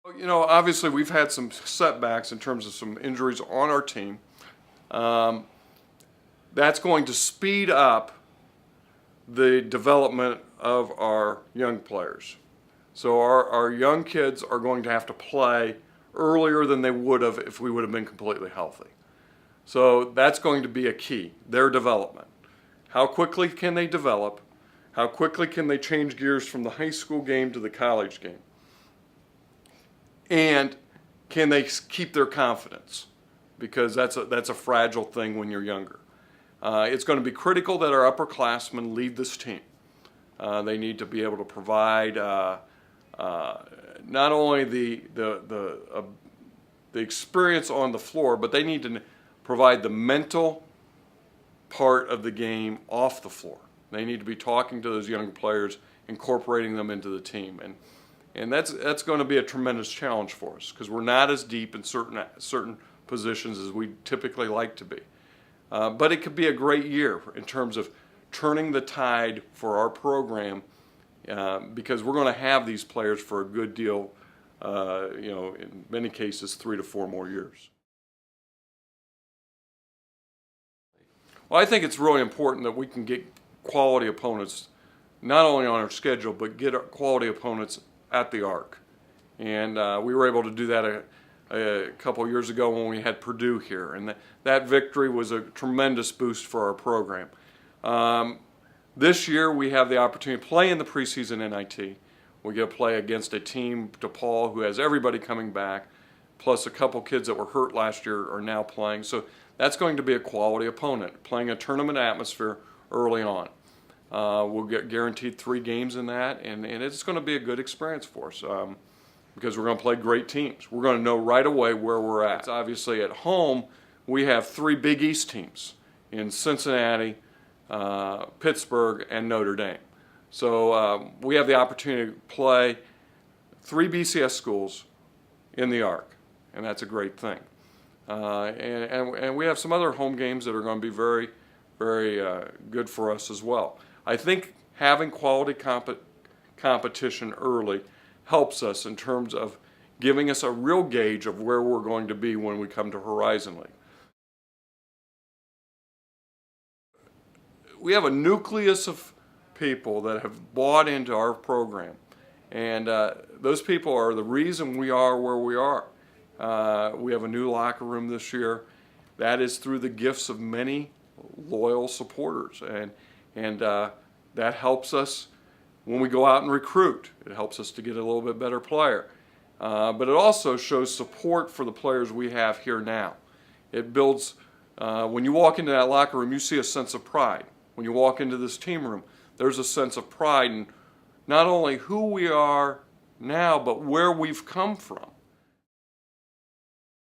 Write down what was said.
You know, obviously we've had some setbacks in terms of some injuries on our team. Um, that's going to speed up the development of our young players. So our young kids are going to have to play earlier than they would have if we would have been completely healthy. So that's going to be a key, their development. How quickly can they develop? How quickly can they change gears from the high school game to the college game? And can they keep their confidence? Because that's a fragile thing when you're younger. It's going to be critical that our upperclassmen lead this team. They need to be able to provide not only the experience on the floor, but they need to provide the mental part of the game off the floor. They need to be talking to those young players, incorporating them into the team, and that's going to be a tremendous challenge for us because we're not as deep in certain positions as we typically like to be. But it could be a great year in terms of turning the tide for our program because we're going to have these players for a good deal, in many cases 3 to 4 more years. Well, I think it's really important that we can get quality opponents not only on our schedule, but get quality opponents at the Arc. And we were able to do that a couple years ago when we had Purdue here. And that victory was a tremendous boost for our program. This year we have the opportunity to play in the preseason NIT. We get to play against a team, DePaul, who has everybody coming back, plus a couple kids that were hurt last year are now playing. So that's going to be a quality opponent, playing a tournament atmosphere early on. We'll get guaranteed 3 games in that, and it's going to be a good experience for us because we're going to play great teams. We're going to know right away where we're at. Obviously, at home, we have 3 Big East teams in Cincinnati, Pittsburgh, and Notre Dame. So we have the opportunity to play 3 BCS schools in the Arc, and that's a great thing. And we have some other home games that are going to be very, very good for us as well. I think having quality competition early helps us in terms of giving us a real gauge of where we're going to be when we come to Horizon League. We have a nucleus of people that have bought into our program, and those people are the reason we are where we are. We have a new locker room this year. That is through the gifts of many loyal supporters, and that helps us when we go out and recruit. It helps us to get a little bit better player. But it also shows support for the players we have here now. It builds, when you walk into that locker room, you see a sense of pride. When you walk into this team room, there's a sense of pride in not only who we are now, but where we've come from.